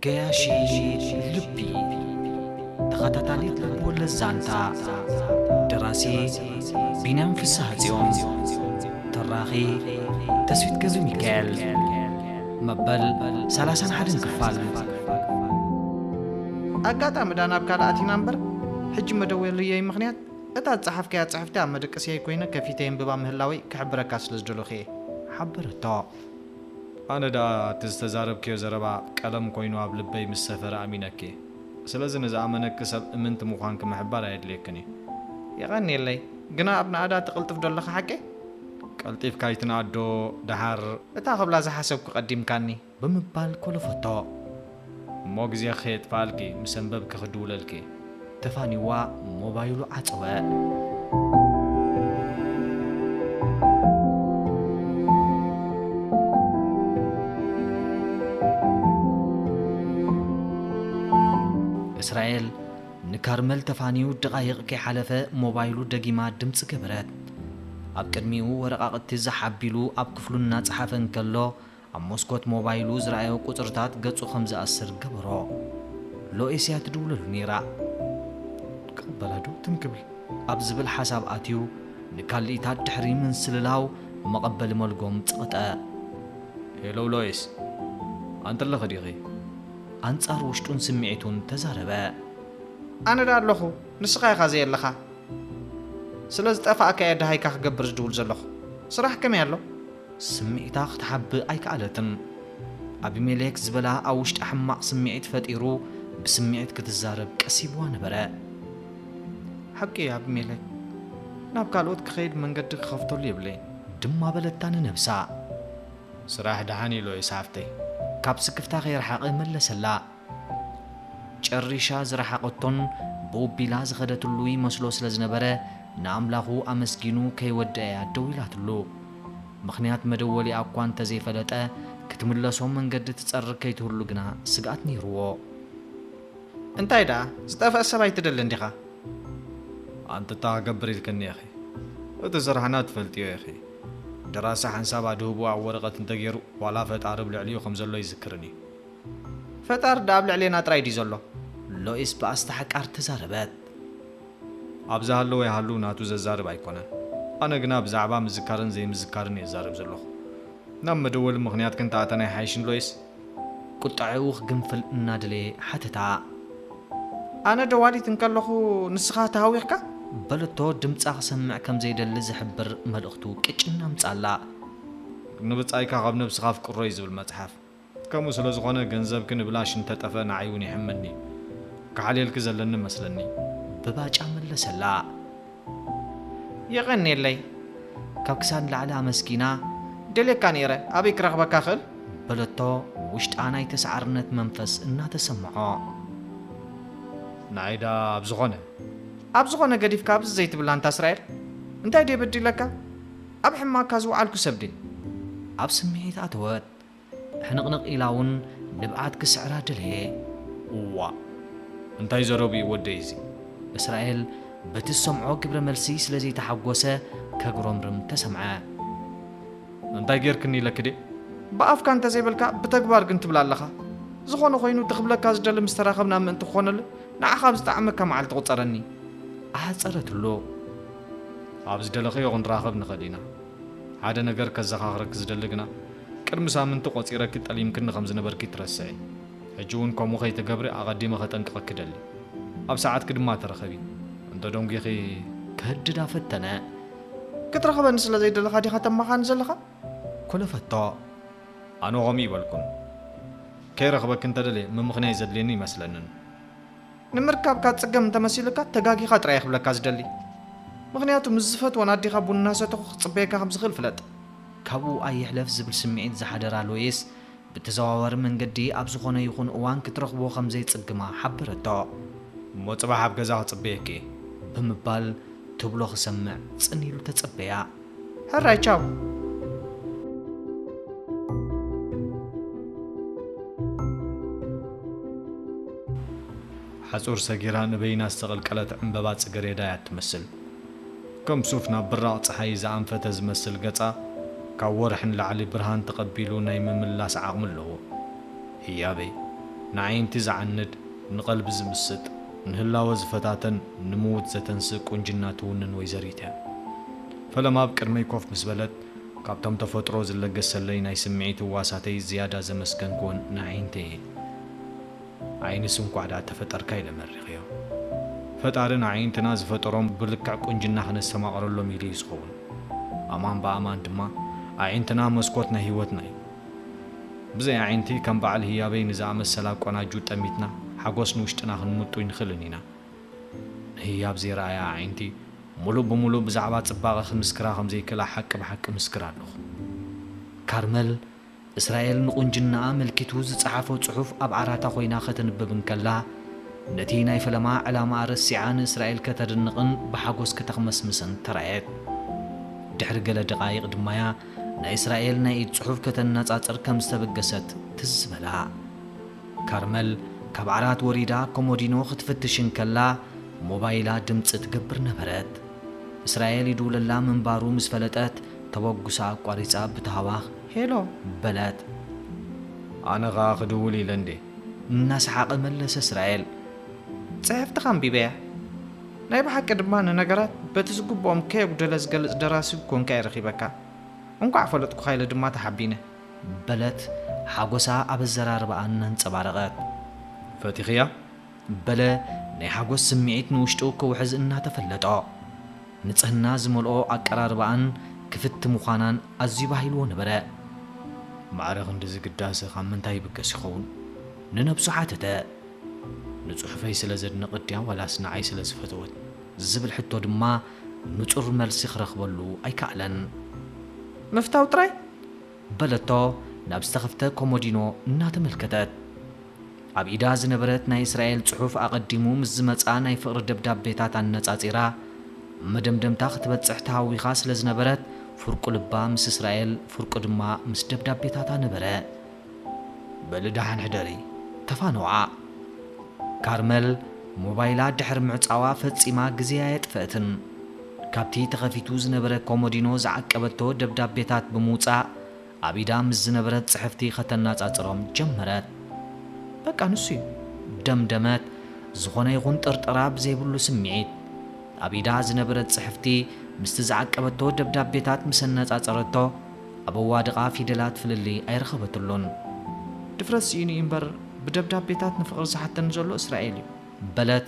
قياشي لبي تخططالي لبول الزانتا دراسي بينام في الساعة يوم تراخي تسويت كزو ميكال مبل سلاسان حدن كفال أقاطع مدانا بكالاتي نمبر حج مدوير لي مخنيات أتا تصحف كي تصحفتي أمدك أسيا كوينة كفيتين ببا مهلاوي كحبرك أسلس جلوخي حبرتا أنا دا تستزارب كيو زربا كلام كوينو أبلبي مسافر أمينكي سلازن إذا أمنك كسب أمنت مخانك محبارة يدليكني يغني اللي قنا ابن أدا تقلتف دولخ حكي قلتيف كايتنا عدو دحار أتا قبل هذا حسبك قديم كاني بمبال كل فتاة موغزي خيط فالكي مسنبب كخدوللكي تفاني وا موبايلو عطوة إسرائيل نكارمل تفانيو دقايق كي حلفة موبايلو دقيما دمت كبرات أب كرميو ورقاق تزحبيلو أب كفلو الناس حافن كالو أب موسكوت موبايلو زرعيو قطرتات قطو 15 قبرو لو إيسيات دولة نيرا بلادو تنكبل أب زبل حساب آتيو نكاليتات تحري من سللاو مقبل ملقوم تقطع هلو لويس أنت اللي خديغي أنصار وشتون سمعتون تزاربا أنا دار لخو نسقاي خازي اللخا سلاز تفا أكايد هاي كاخ قبرز دول زلخو صراحة كم يالو سمعتا تحب أيك علتن أبي ميليك زبلا أوشت أحمق سمعت فتيرو بسمعت كتزارب كسيبوا نبرا حكي يا أبي ميليك نابكالوت كخيد من قد خفتو لي بلي دما بلتان نفسا صراحة دهاني لويس عفتي كاب سكفتا غير حقي ملسلا ጨሪሻ ዝረሓቐቶን ብኡቢላ ዝኸደትሉ ይመስሎ ስለ ዝነበረ ንኣምላኹ ኣመስጊኑ ከይወድአያ ደው ኢላትሉ ምኽንያት መደወሊኣ እኳ እንተዘይፈለጠ ክትምለሶም መንገዲ ትፀርግ ከይትህሉ ግና ስግኣት ነይርዎ እንታይ ዳ ዝጠፍአ ሰብ ኣይትደሊ እንዲኻ ኣንተ ታገብር ኢልከኒ ኣኺ እቲ ስራሕና ትፈልጥዮ ኣኺ ደራሲ ሓንሳብ ኣድህቡ ኣብ ወረቐት እንተገይሩ ዋላ ፈጣሪ ብልዕልዩ ከም ዘሎ ይዝክርኒ ፈጣሪ ዳ ኣብ ልዕልና ጥራይ ድዩ ዘሎ ሎኢስ ብኣስተሓቃር ተዛረበት ኣብዛ ሃለወ ይሃሉ ናቱ ዘዛርብ ኣይኮነን ኣነ ግና ብዛዕባ ምዝካርን ዘይምዝካርን የዛርብ ዘለኹ ናብ መደወሊ ምኽንያት ክንተኣተናይ ሓይሽን ሎይስ ቁጣዕኡ ክግንፍል እናድለየ ሓተታ ኣነ ደዋሊት እንከለኹ ንስኻ ተሃዊኽካ በለቶ ድምፃ ክሰምዕ ከም ዘይደሊ ዝሕብር መልእኽቱ ቅጭና ምፃላ ንብፃይካ ካብ ነብስኻ ፍቅሮ እዩ ዝብል መፅሓፍ ከምኡ ስለ ዝኾነ ገንዘብ ክንብላሽ እንተጠፈ ንዓይውን ይሕመኒ كحليلك زلنا مسلني بباجا ملسلا يغني اللي كاكسان لعلا مسكينة دلي كانيرة أبيك رغبة كاخل بلطو وشت أنا يتسعرنت منفس إنها تسمعه نعيدا أبزغونة قديف كابز زيت بلان تسرائيل انت دي بدي لك أبحم ما كازو عالكو سبدي أبسميت أتوات حنقنق إلاون نبعات كسعرا دلي انتاي زروبي وديزي إسرائيل بتسمعو كبر ملسي سلازي تحقوسه كغرومرم تسمعه انتاي غيركني لكدي بأفكان تزيبلكا بتكبار كنت بلالخا زخونو خوينو تخبلكا زدل مستراخبنا من تخونل نعخا بزتعمك معل تغصرني أحصرتلو أبز دلخي يغن راخب نخدينا هذا نجار كزخاخرك زدلقنا كرم سامنتو قصيرك تاليم كن خمس نبركي ترسعي هجون كمو خي تجبري أقدم خطنك كدلي أب ساعات كدما ترخبي أنت دونجي خي كهد دافتنا كترخب نسلا زي دلخا دي ختم مخان زلخا كل فتا أنا غمي بالكون كي رخبك انت دلي من مخني زدليني مثلا نمركب كاتسقم تمثيلك تجاكي خاطر يخبلك كاز دلي مغنياتو مزفت ونادي خابو الناس تخ صبيكا خمس خلفلت كابو أي حلف زبل سمعت زحدر لويس بتزاور من قدي أبزخونه يكون أوان كترخبو خمزي تصقما حبرتا مصباح بجزاه تصبيكي بمبال تبلغ سمع تصنيلو تتصبيا هراي تشاو حصور سجيران بينا استغل كلت عنببات صقريدا تمثل كم صوفنا براق صحي زعنفة زمثل قطع كورحن لعلي برهان تقبلو ناي مملاس عقملو هيابي ንዓይንቲ ዝዓንድ ንቐልቢ ዝምስጥ ንህላወ ዝፈታተን ንምውት ዘተንስእ ቁንጅና ትውንን ወይዘሪት እያ ፈለማ ኣብ ቅድመይ ኮፍ ምስ በለት ካብቶም ተፈጥሮ ዝለገሰለይ ናይ ስምዒት ህዋሳተይ ዝያዳ ዘመስገንክዎን ንዓይንተ እየ ዓይንስ እንኳዕ ዳ ተፈጠርካ ኢለመሪኽዮ ፈጣሪ ንዓይንትና ዝፈጠሮም ብልክዕ ቁንጅና ክነሰማቕረሎም ኢሉ እዩ ዝኸውን ኣማን ብኣማን ድማ ኣዒንትና መስኮት ናይ ህይወትና እዩ ብዘይ ኣዒንቲ ከም በዓል ህያበይ ንዝኣመሰላ ቆናጁ ጠሚትና ሓጎስ ንውሽጥና ክንምጡይ ንኽእልን ኢና ንህያብ ዘይረኣያ ኣዒንቲ ሙሉእ ብምሉእ ብዛዕባ ጽባቐ ክምስክራ ከም ዘይክእላ ሓቂ ብሓቂ ምስክር ኣለኹ ካርመል እስራኤል ንቁንጅናኣ መልኪቱ ዝፀሓፈ ጽሑፍ ኣብ ዓራታ ኮይና ከተንብብን ከላ ነቲ ናይ ፈለማ ዕላማ ረሲዓ ንእስራኤል ከተድንቕን ብሓጎስ ከተኽመስምስን ተራየት ድሕሪ ገለ ደቓይቕ ድማያ ናይ እስራኤል ናይ ኢድ ጽሑፍ ከተነጻጽር ከም ዝተበገሰት ትዝ በላ ካርመል ካብ ዓራት ወሪዳ ኮሞዲኖ ክትፍትሽን ከላ ሞባይላ ድምፂ ትገብር ነበረት እስራኤል ይድውለላ ምንባሩ ምስ ፈለጠት ተበጉሳ ኣቋሪፃ ብተሃዋኽ ሄሎ በለት ኣነ ኸኣ ክድውል ኢለ እንዴ እናሰሓቐ መለሰ እስራኤል ጽሕፍትኻ ኣንቢበያ ናይ ብሓቂ ድማ ንነገራት በቲ ዝግብኦም ከየጉደለ ዝገልጽ ደራሲ ኮንካ ይረኺበካ እንኳዕ ፈለጥኩ ኢለ ድማ ተሓቢነ በለት ሓጎሳ ኣብ ኣዘራርባኣን ነንጸባረቐት ፈቲኽያ በለ ናይ ሓጎስ ስምዒት ንውሽጡ ክውሕዝ እናተፈለጦ ንጽህና ዝመልኦ ኣቀራርባኣን ክፍቲ ምዃናን ኣዝዩ ባሂልዎ ነበረ ማዕረኽ እንዲ ዝግዳሰ ካብ ምንታይ ይብገስ ይኸውን ንነብሱ ሓተተ ንጽሑፈይ ስለ ዘድንቕ ድያ ዋላስ ንዓይ ስለ ዝፈተወት ዝብል ሕቶ ድማ ንጹር መልሲ ክረኽበሉ ኣይከኣለን ምፍታው ጥራይ በለቶ ናብ ዝተኸፍተ ኮሞዲኖ እናተመልከተት ኣብ ኢዳ ዝነበረት ናይ እስራኤል ጽሑፍ ኣቐዲሙ ምስ ዝመጻ ናይ ፍቕሪ ደብዳቤታት ኣነጻጺራ መደምደምታ ክትበጽሕ ተሃዊኻ ስለ ዝነበረት ፍርቁ ልባ ምስ እስራኤል ፍርቁ ድማ ምስ ደብዳቤታታ ነበረ በልዳሓን ሕደሪ ተፋነውዓ ካርመል ሞባይላ ድሕሪ ምዕጻዋ ፈጺማ ግዜ ኣየጥፍአትን ካብቲ ተኸፊቱ ዝነበረ ኮሞዲኖ ዝዓቀበቶ ደብዳቤታት ብምውጻእ ኣብ ኢዳ ምስ ዝነበረት ጽሕፍቲ ከተናጻጽሮም ጀመረት በቃ ንሱ እዩ ደምደመት ዝኾነ ይኹን ጥርጥራ ብዘይብሉ ስምዒት ኣብ ኢዳ ዝነበረት ጽሕፍቲ ምስቲ ዝዓቀበቶ ደብዳቤታት ምስ ኣነጻጸረቶ ኣብ ኣዋድቓ ፊደላት ፍልሊ ኣይረኸበትሉን ድፍረት ስኢኑ እምበር ብደብዳቤታት ንፍቕሪ ዝሓተን ዘሎ እስራኤል እዩ በለት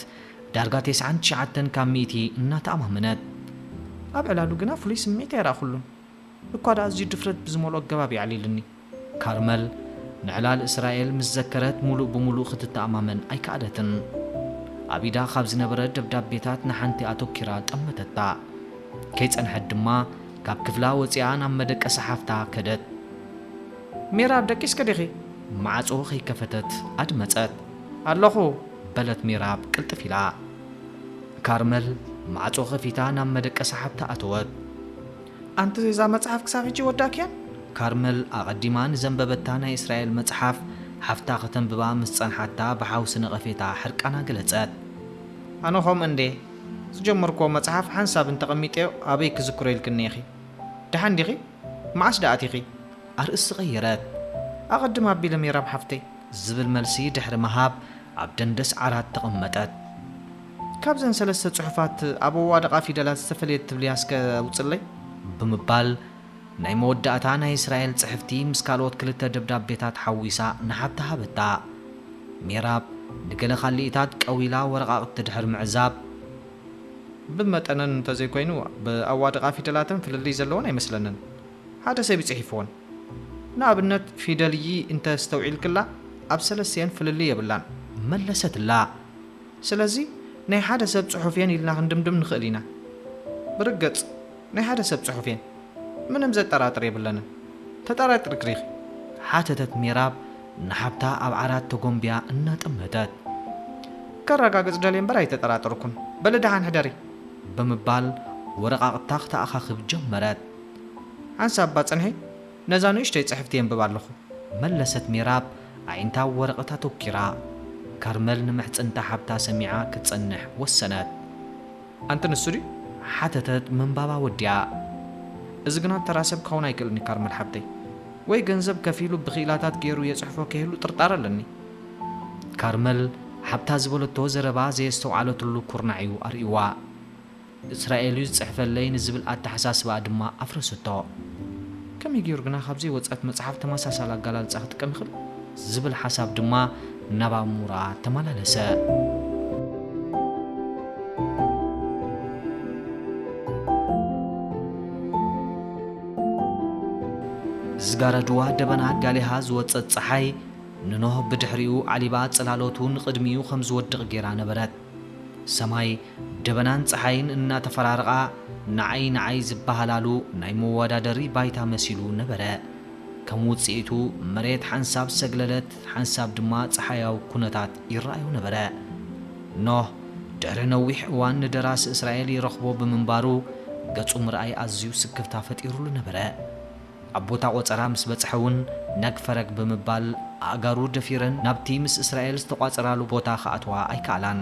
ዳርጋ 99 ካብ ሚእቲ እናተኣማምነት ኣብ ዕላሉ ግና ፍሉይ ስምዒት ኣይረኣኹሉን እኳ ዳ ኣዝዩ ድፍረት ብዝመልኦ ኣገባብ ይዓሊልኒ ካርመል ንዕላል እስራኤል ምስ ዘከረት ሙሉእ ብምሉእ ክትተኣማመን ኣይከኣደትን ኣብ ኢዳ ካብ ዝነበረ ደብዳቤታት ንሓንቲ ኣተኪራ ጠመተታ ከይጸንሐት ድማ ካብ ክፍላ ወፂኣ ናብ መደቀሲ ሓፍታ ከደት ሜራብ ደቂስከ ዲኺ ማዕጾ ከይከፈተት ኣድመጸት ኣለኹ በለት ሜራብ ቅልጥፍ ኢላ ካርመል ማዕጾ ከፊታ ናብ መደቀሲ ሓፍታ ኣተወት ኣንቲ እዛ መጽሓፍ ክሳብ ሕጂ ወዳክያን ካርመል ኣቐዲማ ንዘንበበታ ናይ እስራኤል መጽሓፍ ሓፍታ ከተንብባ ምስ ጸንሓታ ብሓውሲ ነቐፌታ ሕርቃና ገለጸት ኣነ ኸምኡ እንዴ ዝጀመርክዎ መጽሓፍ ሓንሳብ እንተቐሚጠዮ ኣበይ ክዝክሮ ኢልክኒ ኢኺ ድሓን ዲኺ መዓስ ደኣት ኢኺ ኣርእሲ ቀየረት ኣቐድም ኣቢለ ሜራብ ሓፍተይ ዝብል መልሲ ድሕሪ መሃብ ኣብ ደንደስ ዓራት ተቐመጠት ካብዘን ሰለስተ ጽሑፋት ኣብ ኣዋድቓ ፊደላት ዝተፈለየት ትብልያስከ ውፅለይ ብምባል ናይ መወዳእታ ናይ እስራኤል ጽሕፍቲ ምስ ካልኦት ክልተ ደብዳቤታት ሓዊሳ ንሓብታ ሃበታ ሜራብ ንገለ ኻሊእታት ቀዊላ ወረቓቕቲ ድሕሪ ምዕዛብ ብመጠነን እንተዘይኮይኑ ብኣዋድቓ ፊደላትን ፍልልይ ዘለዎን ኣይመስለንን ሓደ ሰብ ይጽሒፍዎን ንኣብነት ፊደልይ እንተ ዝተውዒልክላ ኣብ ሰለስተየን ፍልልይ የብላን መለሰትላ ስለዚ ናይ ሓደ ሰብ ጽሑፍ እየን ኢልና ክንድምድም ንኽእል ኢና ብርግጽ ናይ ሓደ ሰብ ጽሑፍ እየን ምንም ዘጠራጥር የብለንን ተጠራጥር ክሪኺ ሓተተት ሜራብ ንሓብታ ኣብ ዓራት ተጎንብያ እናጠመተት ከረጋግጽ ደልየ እምበር ኣይተጠራጥርኩን በልድሓን ሕደሪ ብምባል ወረቓቕታ ክትኣኻኽብ ጀመረት ሓንሳብ ባ ጸንሐ ነዛ ንእሽተይ ጽሕፍቲ የንብብ ኣለኹ መለሰት ሜራብ ዓይንታ ወረቐታ ተኪራ ካርመል ንምሕፅንታ ሓብታ ሰሚዓ ክትጸንሕ ወሰነት ኣንቲ ንሱ ድዩ ሓተተት ምንባባ ወዲያ እዚ ግና ተራሰብ ክኸውን ኣይክእልኒ ካርመል ሓብተይ ወይ ገንዘብ ከፊሉ ብኽኢላታት ገይሩ የጽሕፎ ከይህሉ ጥርጣር ኣለኒ ንካርመል ሓብታ ዝበለቶ ዘረባ ዘየስተውዓለትሉ ኩርናዕዩ ኣርእዋ እስራኤል ዝጽሕፈለይ ንዝብል ኣተሓሳስባ ድማ ኣፍረሰቶ ከመይ ገይሩ ግና ካብዚ ወጻት መጽሓፍ ተመሳሳሊ ኣገላልጻ ክጥቀም ይኽእል ዝብል ሓሳብ ድማ ናብ ኣእሙራ ተመላለሰ ዝጋረድዋ ደበና ጋሊሃ ዝወፀት ፀሓይ ንኖህ ብድሕሪኡ ዓሊባ ጽላሎቱ ንቕድሚኡ ከም ዝወድቕ ጌራ ነበረት ሰማይ ደበናን ፀሓይን እናተፈራረቓ ንዓይ ዝበሃላሉ ናይ መወዳደሪ ባይታ መሲሉ ነበረ ከም ውፅኢቱ መሬት ሓንሳብ ሰግለለት ሓንሳብ ድማ ፀሓያዊ ኩነታት ይረኣዩ ነበረ ኖህ ድሕሪ ነዊሕ እዋን ንደራሲ እስራኤል ይረኽቦ ብምንባሩ ገጹ ምርኣይ ኣዝዩ ስክፍታ ፈጢሩሉ ነበረ ኣቦታ ቆፀራ ምስ በጽሐ እውን ነግፈረግ ብምባል ኣእጋሩ ደፊረን ናብቲ ምስ እስራኤል ዝተቋፀራሉ ቦታ ከኣትዋ ኣይከኣላን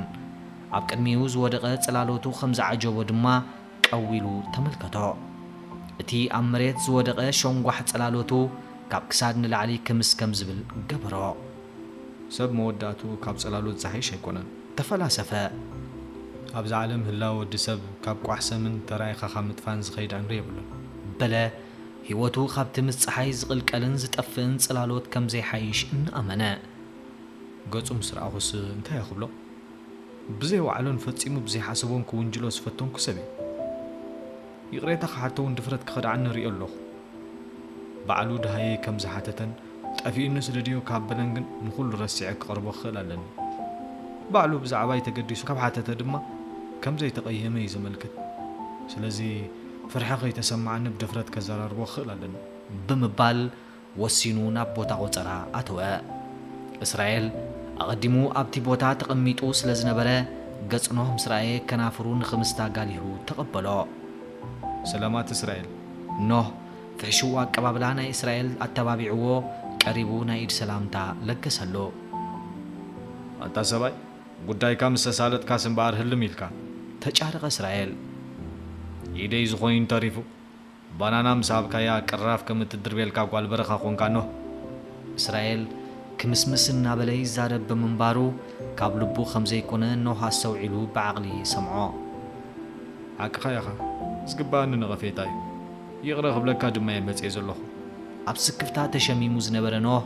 ኣብ ቅድሚኡ ዝወደቐ ጽላሎቱ ከም ዝዓጀቦ ድማ ቀዊሉ ተመልከቶ እቲ ኣብ መሬት ዝወደቐ ሸንጓሕ ጽላሎቱ ካብ ክሳድ ንላዕሊ ክምስ ከም ዝብል ገበሮ ሰብ መወዳእቱ ካብ ጽላሎት ዝሓይሽ ኣይኮነን ተፈላሰፈ ኣብዚ ዓለም ህላወ ወዲ ሰብ ካብ ቋሕ ሰምን ተራእኻ ካብ ምጥፋን ዝኸይድ ዕምሪ የብሉን በለ ህይወቱ ካብቲ ምስ ፀሓይ ዝቕልቀልን ዝጠፍእን ጽላሎት ከም ዘይሓይሽ እንኣመነ ገጹ ምስ ረኣኹስ እንታይ ይኽብሎ ብዘይ ዋዕሎን ፈጺሙ ብዘይሓሰቦን ክውንጅሎ ዝፈቶን ክሰብ ይቕሬታ ክሓተውን ድፍረት ክኸድዓኒ ንሪኦ ኣለኹ ባዕሉ ድሃየ ከም ዝሓተተን ጠፊኡኒ ስለድዮ ካብ በለን ግን ንኹሉ ረሲዐ ክቐርቦ ክኽእል ኣለኒ ባዕሉ ብዛዕባይ ተገዲሱ ካብ ሓተተ ድማ ከም ዘይተቐየመ እዩ ዘመልክት ስለዚ ፍርሐ ከይተሰማዓኒ ብድፍረት ከዘራርቦ ክኽእል ኣለኒ ብምባል ወሲኑ ናብ ቦታ ቆፀራ ኣተወ እስራኤል ኣቐዲሙ ኣብቲ ቦታ ተቐሚጡ ስለ ዝነበረ ገጽኖ ምስ ረኣየ ከናፍሩ ንኽምስታ ጋሊሁ ተቐበሎ ሰላማት እስራኤል ኖህ ፍሕሽው ኣቀባብላ ናይ እስራኤል ኣተባቢዕዎ ቀሪቡ ናይ ኢድ ሰላምታ ለገሰሎ ኣንታ ሰባይ ጉዳይካ ምስ ተሳለጥካ ስምበኣር ህልም ኢልካ ተጫረቐ እስራኤል ኢደይ ዝኾይኑ ተሪፉ ባናና ምስ ሃብካያ ቅራፍ ከም እትድርቤልካ ጓል በረኻ ኾንካ ኖህ እስራኤል ክምስምስ እናበለ ይዛረብ ብምንባሩ ካብ ልቡ ከም ዘይኮነ ኖህ ኣስተውዒሉ ብዓቕሊ ሰምዖ ሓቅኻ ኢኻ ዝግባአኒ ንቐፌታ እዩ ይቕረ ክብለካ ድማ የመፅእ ዘለኹ ኣብ ስክፍታ ተሸሚሙ ዝነበረ ኖህ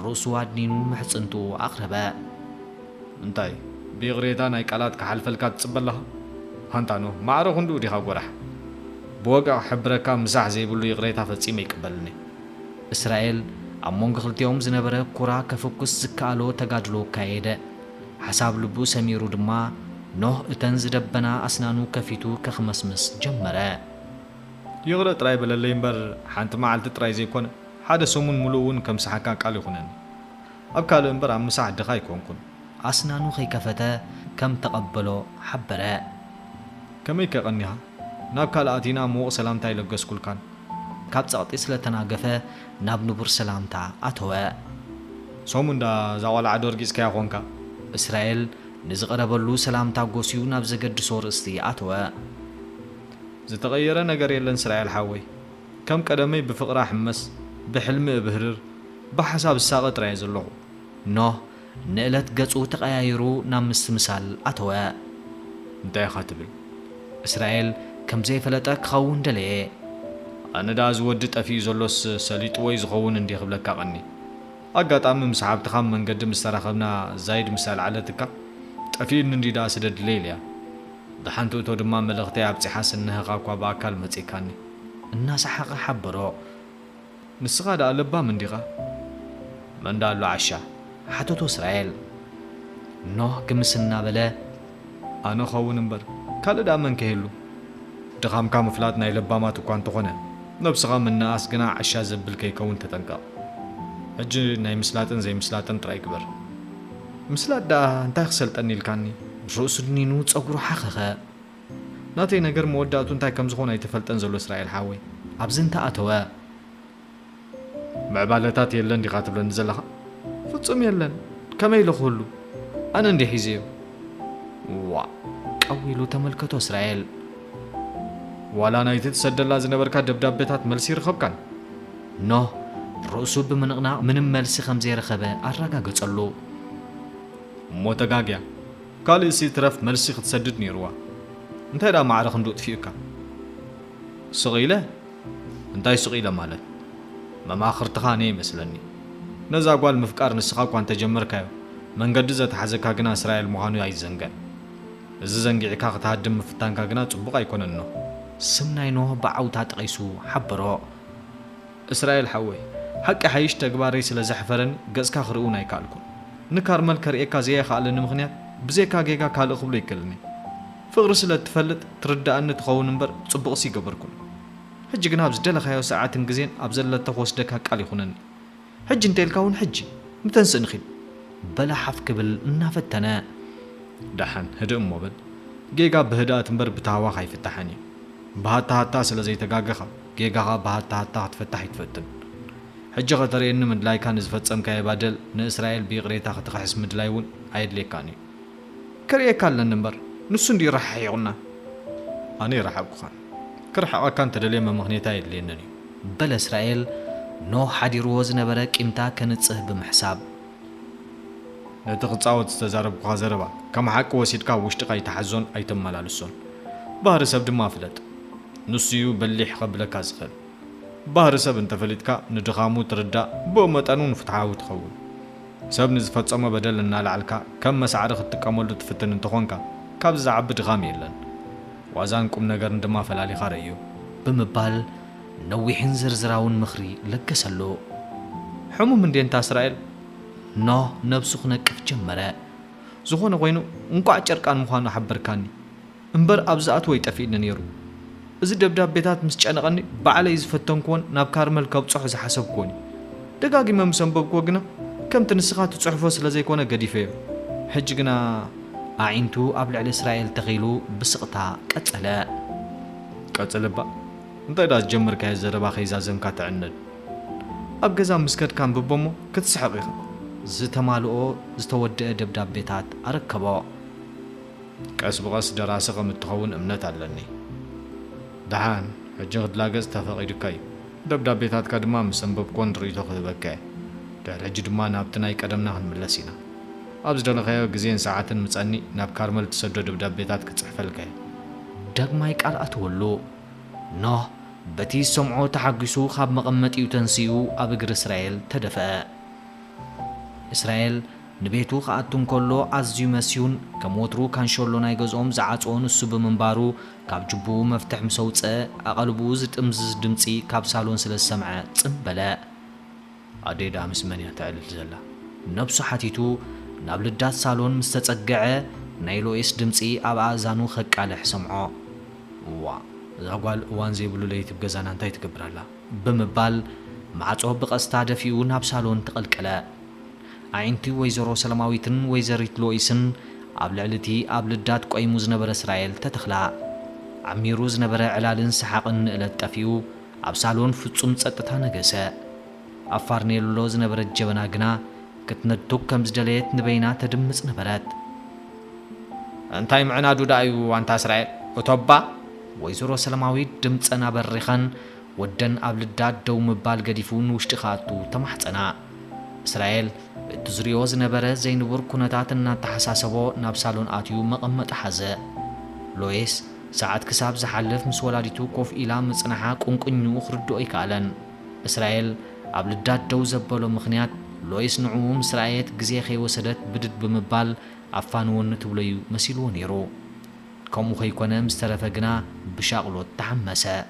ርእሱ ኣድኒኑ ምሕፅንቱ ኣቕረበ እንታይ ብይቕሬታ ናይ ቃላት ክሓልፈልካ ትጽበለኻ ሃንታ ኖህ ማዕረ ክንዱ ዲኻ ጎራሕ ብወጋዕ ሕብረካ ምሳሕ ዘይብሉ ይቕሬታ ፈጺመ ይቅበልኒ እስራኤል ኣብ መንጎ ክልቲኦም ዝነበረ ኩራ ከፍኩስ ዝከኣሎ ተጋድሎ ካየደ ሓሳብ ልቡ ሰሚሩ ድማ ኖህ እተን ዝደበና ኣስናኑ ከፊቱ ከኽመስምስ ጀመረ ይቕረ ጥራይ በለለይ እምበር ሓንቲ መዓልቲ ጥራይ ዘይኮነ ሓደ ሰሙን ሙሉእ እውን ከም ሰሓካ ቃል ይኹነኒ ኣብ ካልእ እምበር ኣብ ምሳሕ ድኻ ኣይኮንኩን ኣስናኑ ከይከፈተ ከም ተቐበሎ ሓበረ ከመይ ከቐኒኻ ናብ ካልኣቲና ምዉቕ ሰላምታ ይለገስኩልካን ካብ ጸቕጢ ስለ ተናገፈ ናብ ንቡር ሰላምታ ኣተወ ሰሙን ዳ ዛቆልዓ ዶርጊጽከያ ኾንካ እስራኤል ንዝቐረበሉ ሰላምታ ጎሲዩ ናብ ዘገድሶ ርእስቲ ኣተወ ዝተቐየረ ነገር የለን እስራኤል ሓወይ ከም ቀደመይ ብፍቕራ ሕመስ ብሕልሚ እብህርር ብሓሳብ ዝሳቐ ጥራየ ዘለኹ ኖህ ንእለት ገጹ ተቐያይሩ ናብ ምስትምሳል ኣተወ እንታይ ኢኻ ትብል እስራኤል ከም ዘይፈለጠ ክኸውን ደለየ ኣነ ዳ ዝወዲ ጠፊኡ ዘሎስ ሰሊጡ ወይ ዝኸውን እንዲህ ክብለካ ቐኒ ኣጋጣሚ ምስ ሓብትኻ መንገዲ ምስ ተራኸብና ዛይድ ምስ ኣልዓለትካ ጠፊኡኒ እንዲዳ ስደድለይ ኢልያ ብሓንቲ እቶ ድማ መልእኽተይ ኣብፂሓ ስንህኻ እኳ ብኣካል መጺካኒ እናሰሓቐ ሓበሮ ንስኻ ዳ ለባም እንዲኻ መንዳ ኣሎ ዓሻ ሓተቶ እስራኤል ኖህ ግምስ እናበለ ኣነ ኸውን እምበር ካልእ ዳ መን ከየሉ ድኻምካ ምፍላጥ ናይ ለባማት እኳ እንተኾነ ነብስኻ ምንኣስ ግና ዓሻ ዘብል ከይከውን ተጠንቀቕ ሕጂ ናይ ምስላጥን ዘይምስላጥን ጥራይ ግበር ምስላጥ ዳ እንታይ ክሰልጠኒ ኢልካኒ ርእሱ ድኒኑ ጸጉሩ ሓኸኸ ናተይ ነገር መወዳእቱ እንታይ ከም ዝኾነ ኣይተፈልጠን ዘሎ እስራኤል ሓወይ ኣብዚ እንተኣተወ ምዕባለታት የለን ዲኻ ትብለኒ ዘለኻ ፍጹም የለን ከመይ ኢሉ ኣነ እንዲህ ሒዘዮ ዋ ቀዊሉ ተመልከቶ እስራኤል ዋላ ናይቲ ትሰደላ ዝነበርካ ደብዳቤታት መልሲ ይረኸብካን ኖህ ርእሱ ብምንቕናቕ ምንም መልሲ ከም ዘይረኸበ ኣረጋገጸሉ موتجاجيا قال إسي ترف مرسي تسددني روا أنت لا معرخ ندوت فيك صغيلة أنتي صغيلة مالت ما آخرتخاني مثلني نزا قال مفكار نسخاك وانت جمرك من قد زت حزكا جنا إسرائيل مهانو يزنجا إذا زنجي كاغ تهدم فتان كاغنا تبقى يكون إنه سمنا إنه بعوتات قيسو حبرو إسرائيل حوي حق حيش تجباري سل زحفرن جز كاخرؤون يكالكون نكارمل كرئيكا زي خالن مغنيات بزي كاجيكا كالو خبلي كلني فغرس لا تفلت تردأ أن تخون نمبر تطبق سي قبركم حج جناب زدل خيو ساعات انجزين أبزل تخوصدك هك علي خونني حج انت الكون حجي متنس نخيل بلا حفك بالنافتنا دحن هدأ موبل جيجا بهدأ تنبر بتاوا خايف التحني بهاتا سلا زي تجاجخا جيجا بهاتا تفتح يتفتن حج غتري إن من لاي كان زفتسم كاي بدل نإسرائيل بيغريتا خطخحس من لايون عيد ليكاني كريكا لنمبر نسون دي رح يغنى أنا رح أبقى كرح أكان تدليم مغنيتاي لينني بل إسرائيل نو حدي روز نبرك إمتا كانت صهب محساب نتقصاوت تزارب غازربا كم حق وسيدكا وشتقا يتحزون أيتم ملالسون بحر سب دما فلت نسيو بليح قبل كازخل بحر سب انت فلتكا ندغامو تردأ بومتانو نفتحاو تخول سب نزفتسما بدل النالعلكا كم مسعرخ التقاملو تفتن انتخونكا كابز عبد غامي لن وازانكم نجر ندما فلالي خاريو بمبال نويحن زرزراون مخري لكسلو حمو من دين تا إسرائيل نو نبسخ نكف جمرة زخون غوينو انقع چرقان مخانو حبركاني انبر أبزاعت ويتفيدنا نيرو إذا دبداب بيتات مسجانغاني بعلي زفتن كون ناب كارمل كوبصح زي حسب كوني دقاقي ما مسنبب كوغنا كم تنسخات تصحفو سلازي كونا قديفيو حجقنا أعينتو قبل على إسرائيل تغيلو بسقطها قتل با انت إذا تجمر كاي زربا خيزا زمكا تعنن أبقزا مسكت كان ببومو كتسحقيخ زتمالؤو زتودع دبداب بيتات أركبو كاس بغاس دراسة متخون امنت علني دعان حجغد لاغز تفاقيد كاي دبداب بيتات كادما مسنبب كون ريتو خذبكاي دار حجدما نابتناي قدمنا هنملسينا أبز دلخيو جزين ساعات متصني ناب كارمل تسدد بدب بيتات كتصحفلكاي دغمايك قالات ولو نو بتي سمعو تحقسو خاب مقمطيو تنسيو ابغر اسرائيل تدفا اسرائيل نبيتو خاتون كلو ازيو مسيون كموترو كان شولو ناي غزوم زعاصون السو بمنبارو كاب جبو مفتح مسوصه اقلبو زطمز دمصي كاب سالون سلسمعه صمبلا اديدا مسمنيا تعلل زلا نفسو حتيتو نابلدات سالون مستጸقعه نايلويس دمصي اب اذانو خقالح سمعو وا زغوال وان زيبلو ليت بغزانا انتي تكبرالا بمبال معصو بقستا دفيو ناب سالون تقلقلا عينتي ويزرو سلاماويتن ويزريت لويسن اب لعلتي اب لدات قيمو زنبر اسرائيل تتخلا عميرو زنبر علالن سحاقن الطفيو اب سالون فصوم صطتا نغسه افارنيلو زنبر جبنا غنا كتندو كمز دليت نبينا تدمص نبرات انتاي معنا دودايو وانت اسرائيل وتوبا ويزرو سلاماوي دمصنا بريخن ودن ابلداد دو مبال غديفون وشتخاتو تمحصنا اسرائيل تزريوز نبره زينبر كنتاتنا تحساسبو نابسالون اتيو مقمط حزه لويس ساعات كساب زحلف مس ولاديتو كوف الى مصنحا قنقنيو خردو يكالن اسرائيل ابلداد دو زبلو مخنيات لويس نعوم اسرائيل غزي خي وسدت بدد بمبال افانون تبليو مسيلو نيرو كومو خيكونه مسترفغنا بشاقلو تحمسه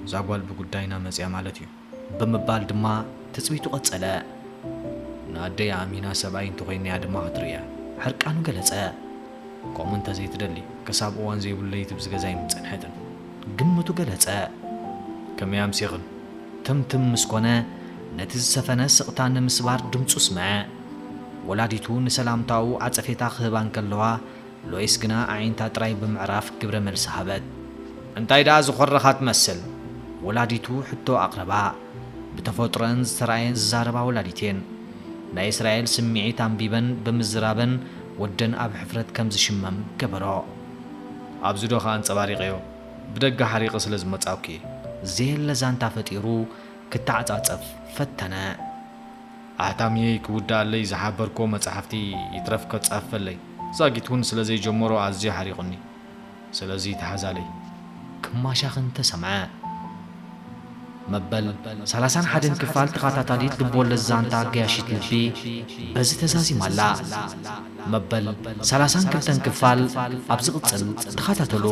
زاغوال بغداينا مصيا مالتيو بمبال دما تصبيتو قصله نادي امينا سبعين تخيني ادما خطريا حرقانو غلصه كومنت زي تدلي كساب وان زي بليت بزغزاي مصنحتن ግምቱ ገለጸ كميام سيغن تمتم مسكونه نتي سفنه سقطان مسبار ድምጹ ስመዐ ወላዲቱ ንሰላምታው አጸፌታ ክህባን ከለዋ ሎይስ ግና ዓይንታ ጥራይ ብምዕራፍ ግብረ መልስ ሃበት እንታይ ዳ ዝخرخات መስል ወላዲቱ ሕቶ አቅረባ بتفطرن زتراين زاربا ولاديتين ናይ እስራኤል ስምዒት አንቢበን በምዝራበን ወደን ኣብ ሕፍረት ከም ዝሽመም ገበሮ ኣብ ዝዶኻ አንጸባሪቀዮ ብደጋ ሓሪቀ ስለ ዝመጻውኪ زيل لزانتا فطيرو كتعጻጸፍ ፈተነ ኣሕታምየይ ክውዳእ ኣለይ ዝሓበርኮ መጽሓፍቲ ይትረፍ ከጻፈለይ ዛጊቱን ስለዘይ ጀመሮ ኣዝዩ ሓሪቑኒ ስለዚ ተሓዛለይ ክማሻኽን ተሰምዐ መበል 31 ክፋል ተኸታታሊት ልቦለድ ዛንታ ገያሺት ልቢ በዚ ተዛዚማላ መበል 32 ክፋል ኣብ ዝቕጽል ተኸታተሉ